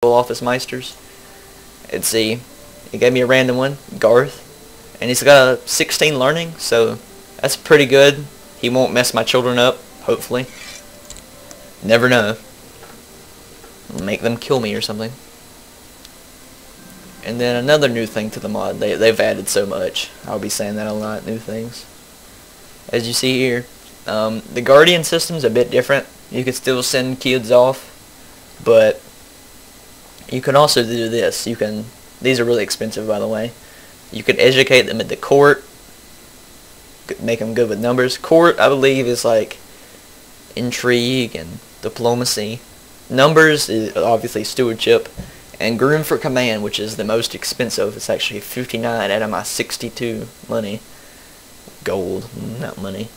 office meisters. Let's see, he gave me a random one, Garth, and he's got a 16 learning, so that's pretty good. He won't mess my children up, hopefully. Never know. Make them kill me or something. And then another new thing to the mod. They've added so much. I'll be saying that a lot, new things. As you see here, the Guardian system's a bit different. You can still send kids off, but you can also do this. These are really expensive, by the way. You can educate them at the court, make them good with numbers. Court, I believe, is like intrigue and diplomacy. Numbers is obviously stewardship, and groom for command, which is the most expensive. It's actually 59 out of my 62 money. Gold, not money.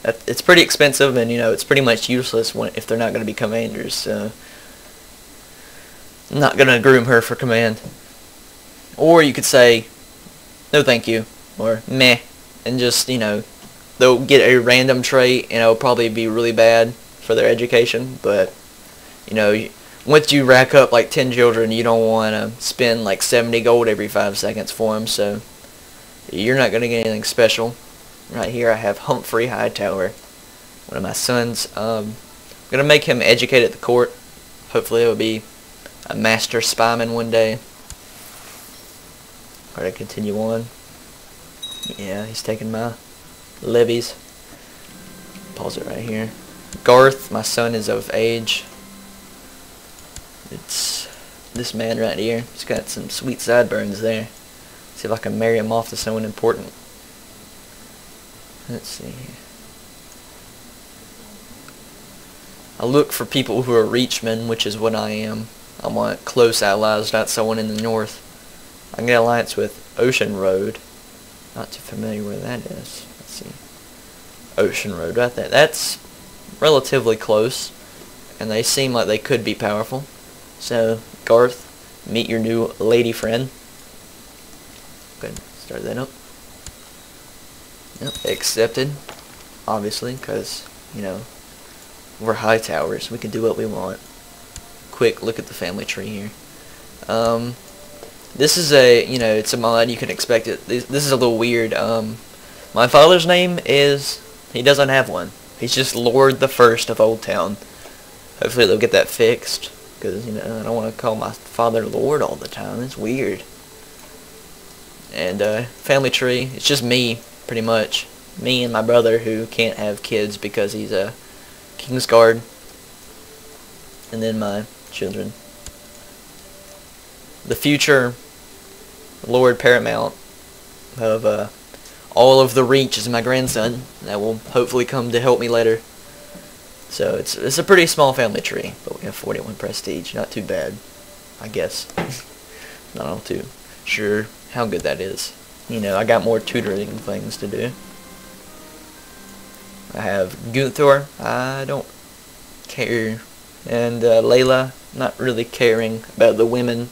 It's pretty expensive, and it's pretty much useless if they're not going to be commanders. So I'm not going to groom her for command. Or you could say, no thank you, or meh, and just, they'll get a random trait, and it'll probably be really bad for their education, but, once you rack up like 10 children, you don't want to spend like 70 gold every 5 seconds for them, so you're not going to get anything special. Right here I have Humphrey Hightower, one of my sons. I'm going to make him educate at the court. Hopefully he'll be a master spyman one day. Alright, continue on. Yeah, he's taking my levies. Pause it right here. Garth, my son, is of age. It's this man right here. He's got some sweet sideburns there. See if I can marry him off to someone important. Let's see. I look for people who are reachmen, which is what I am. I want close allies, not someone in the north. I can get alliance with Ocean Road. Not too familiar where that is. Let's see. Ocean Road, right there. That's relatively close, and they seem like they could be powerful. So, Garth, meet your new lady friend. Good, start that up. Yep, accepted, obviously, because, we're Hightowers. We can do what we want. Quick look at the family tree here. This is it's a mod, you can expect it. This is a little weird. My father's name is, he doesn't have one. He's just Lord the First of Old Town. Hopefully they'll get that fixed, because, I don't want to call my father Lord all the time. It's weird. And, family tree, it's just me, pretty much. Me and my brother, who can't have kids because he's a Kingsguard. And then my children. The future Lord Paramount of all of the Reach is my grandson. That will hopefully come to help me later. So it's a pretty small family tree, but we have 41 prestige. Not too bad, I guess. Not all too sure how good that is. I got more tutoring things to do. I have Gunther. I don't care. And Layla, not really caring about the women.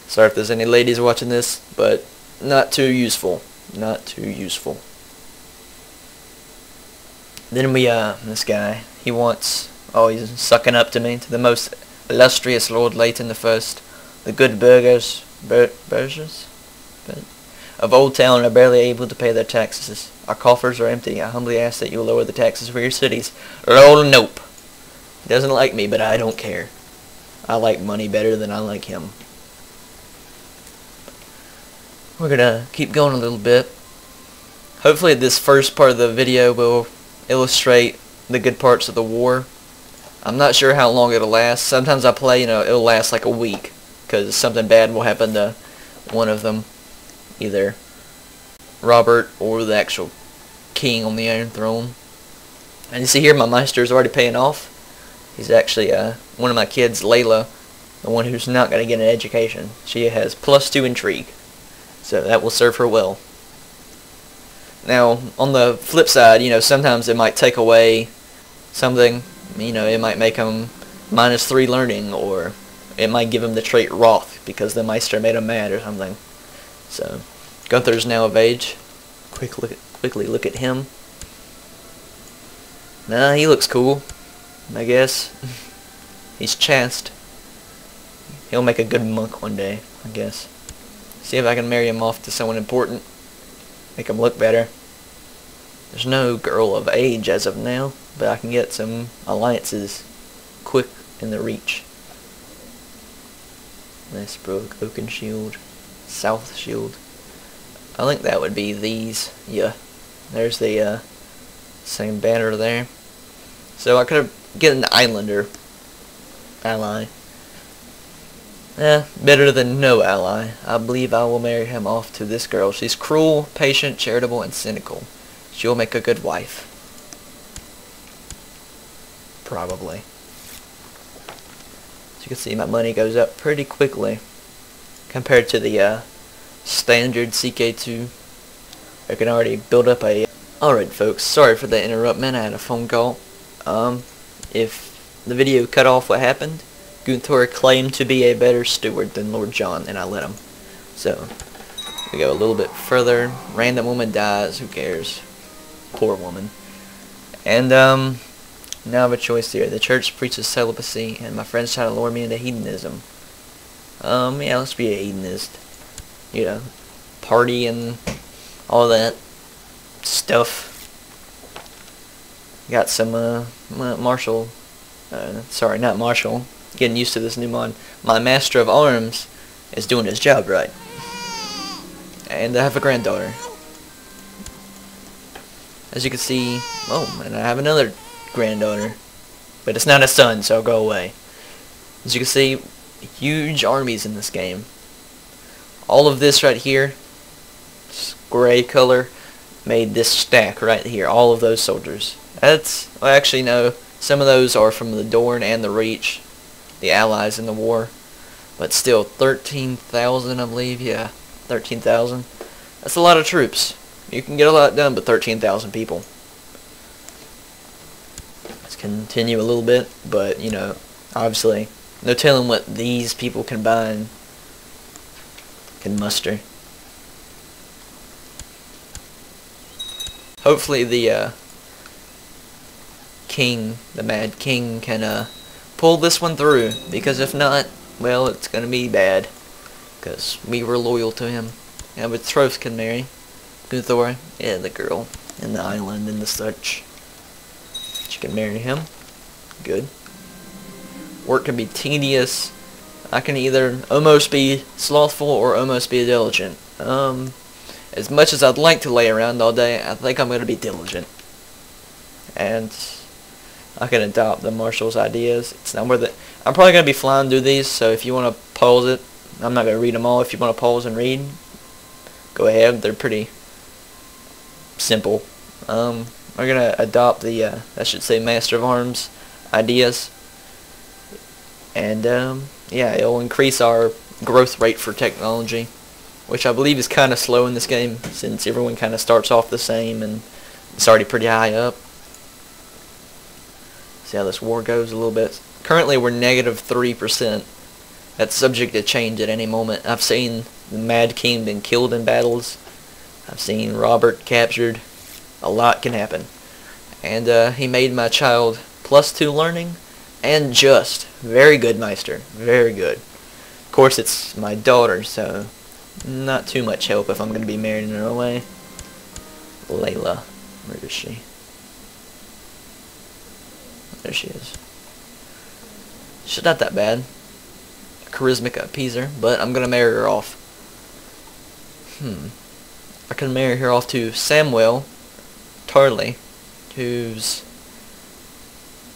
Sorry if there's any ladies watching this, but not too useful. Not too useful. Then we, this guy, he's sucking up to me, to the most illustrious Lord Leighton the First. The good burghers of Old Town are barely able to pay their taxes. Our coffers are empty. I humbly ask that you lower the taxes for your cities. Lol, nope. He doesn't like me, but I don't care. I like money better than I like him. We're gonna keep going a little bit. Hopefully this first part of the video will illustrate the good parts of the war. I'm not sure how long it'll last. Sometimes I play, it'll last like a week, because something bad will happen to one of them. Either Robert or the actual king on the Iron Throne. And you see here, my Meister is already paying off. He's actually one of my kids, Layla, the one who's not going to get an education. She has +2 intrigue, so that will serve her well. Now, on the flip side, sometimes it might take away something. It might make him -3 learning, or it might give him the trait Wrath because the Meister made him mad or something. So, Gunther's now of age. Quickly look at him. Nah, he looks cool, I guess. He's chaste. He'll make a good monk one day, I guess. See if I can marry him off to someone important. Make him look better. There's no girl of age as of now, but I can get some alliances quick in the reach. Westbrook, Oaken Shield, South Shield. I think that would be these. Yeah, there's the same banner there. So I could get an Islander ally. Better than no ally. I believe I will marry him off to this girl. She's cruel, patient, charitable, and cynical. She'll make a good wife. Probably. As you can see, my money goes up pretty quickly compared to the standard CK2. I can already build up a... Alright folks, sorry for the interruption. I had a phone call. If the video cut off what happened, Gunther claimed to be a better steward than Lord John, and I let him. So, we go a little bit further. Random woman dies, who cares? Poor woman. And, now I have a choice here. The church preaches celibacy, and my friends try to lure me into hedonism. Yeah, let's be a hedonist. You know, party and all that stuff. Got some, Marshall, sorry, not Marshall. Getting used to this new mod. My Master of Arms is doing his job right. And I have a granddaughter. As you can see, oh, and I have another granddaughter. But it's not a son, so I'll go away. As you can see, huge armies in this game. All of this right here, this gray color, made this stack right here. All of those soldiers. That's, well, actually no, some of those are from the Dorn and the Reach, the allies in the war. But still, 13,000 I believe, yeah, 13,000. That's a lot of troops. You can get a lot done, but 13,000 people. Let's continue a little bit, but, you know, obviously, no telling what these people can muster. Hopefully the king, the Mad King, can pull this one through, because if not, well, it's gonna be bad, because we were loyal to him. Yeah, but Troth can marry Guthor, yeah, the girl, and the island and the such. She can marry him. Good. Work can be tedious. I can either almost be slothful or almost be diligent. As much as I'd like to lay around all day, I think I'm going to be diligent. And I can adopt the Marshall's ideas. It's not worth it. I'm probably going to be flying through these, so if you want to pause it, I'm not going to read them all. If you want to pause and read, go ahead. They're pretty simple. We're going to adopt the, I should say, Master of Arms ideas. And, yeah, it'll increase our growth rate for technology, which I believe is kind of slow in this game, since everyone kind of starts off the same, and it's already pretty high up. See how this war goes a little bit. Currently, we're negative 3%. That's subject to change at any moment. I've seen the Mad King been killed in battles. I've seen Robert captured. A lot can happen. And he made my child +2 learning and just. Very good, Meister. Very good. Of course, it's my daughter, so not too much help if I'm going to be married in her way. Layla. Where is she? There she is. She's not that bad. Charismatic appeaser, but I'm going to marry her off. I can marry her off to Samuel Tarley, who's,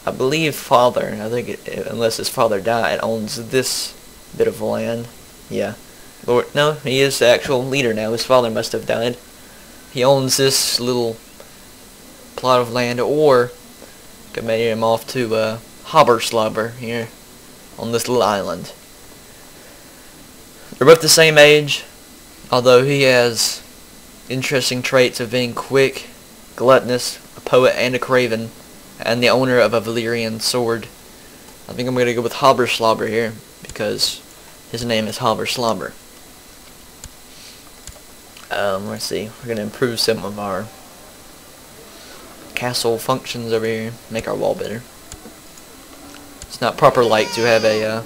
I believe, father, I think, unless his father died, owns this bit of land. Yeah. Lord, no, he is the actual leader now. His father must have died. He owns this little plot of land, or could marry him off to Haberslobber here on this little island. They're both the same age, although he has interesting traits of being quick, gluttonous, a poet and a craven, and the owner of a Valyrian sword. I think I'm going to go with Haberslobber here, because his name is Haberslobber. Let's see, we're going to improve some of our castle functions over here, make our wall better. It's not proper like to have a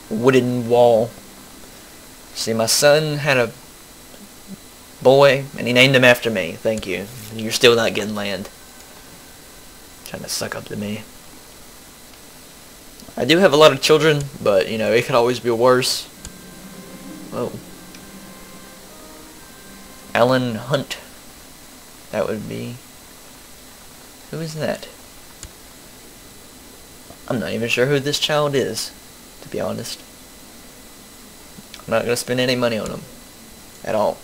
wooden wall. See, my son had a boy, and he named him after me. Thank you. You're still not getting land. Trying to suck up to me. I do have a lot of children, but, you know, it could always be worse. Whoa. Alan Hunt. That would be... Who is that? I'm not even sure who this child is, to be honest. I'm not going to spend any money on him. At all.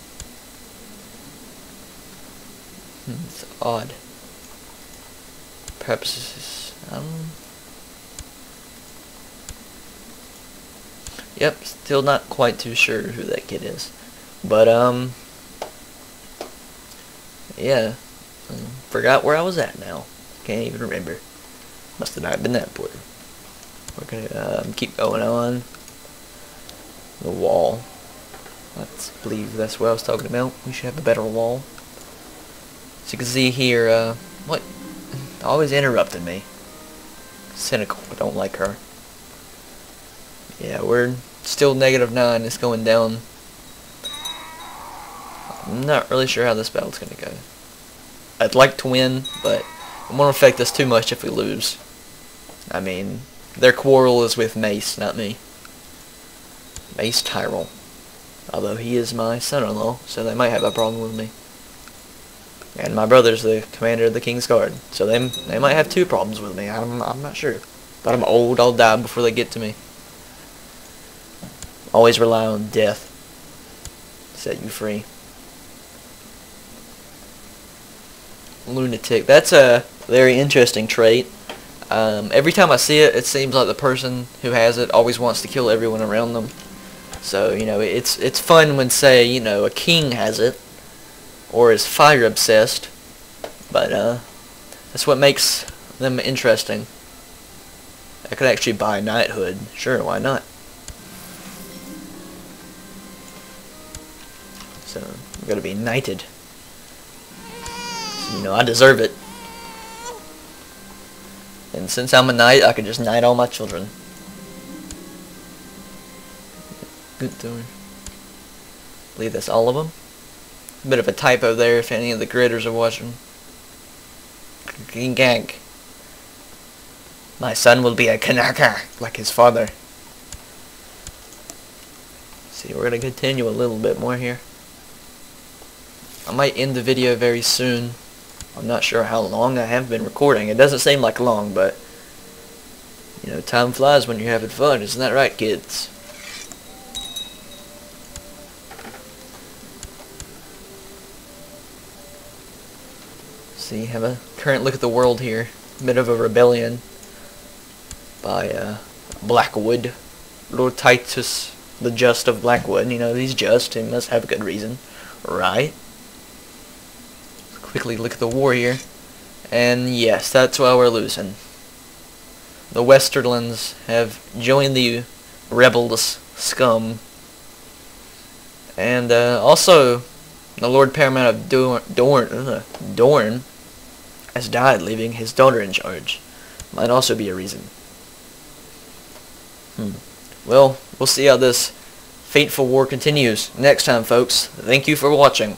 It's odd. Perhaps this is... Yep, still not quite too sure who that kid is. But, yeah. Forgot where I was at now. Can't even remember. Must have not been that important. We're gonna keep going on. The wall. I believe that's what I was talking about. We should have a better wall. So you can see here, what? Always interrupting me. Cynical. I don't like her. Yeah, we're still -9. It's going down. I'm not really sure how this battle's gonna go. I'd like to win, but it won't affect us too much if we lose. I mean, their quarrel is with Mace, not me. Mace Tyrell. Although he is my son-in-law, so they might have a problem with me. And my brother's the commander of the King's Guard, so they might have 2 problems with me. I'm not sure. But I'm old, I'll die before they get to me. Always rely on death. Set you free. Lunatic. That's a very interesting trait. Every time I see it, it seems like the person who has it always wants to kill everyone around them. So, you know, it's fun when, say, you know, a king has it, or is fire obsessed, but that's what makes them interesting. I could actually buy knighthood. Sure, why not? So, I'm gonna be knighted. You know, I deserve it. And since I'm a knight, I can just knight all my children. Good door. I believe that's all of them. A bit of a typo there if any of the gritters are watching. Gank. My son will be a Kanaka, like his father. See, we're gonna continue a little bit more here. I might end the video very soon. I'm not sure how long I have been recording. It doesn't seem like long, but you know, time flies when you're having fun. Isn't that right, kids? See, have a current look at the world here. A bit of a rebellion by Blackwood. Lord Titus the Just of Blackwood. You know, he's just. He must have a good reason. Right? Quickly look at the war here. And yes, that's why we're losing. The Westerlands have joined the rebels scum. And also, the Lord Paramount of Dorne has died, leaving his daughter in charge. Might also be a reason. Well, we'll see how this fateful war continues next time, folks. Thank you for watching.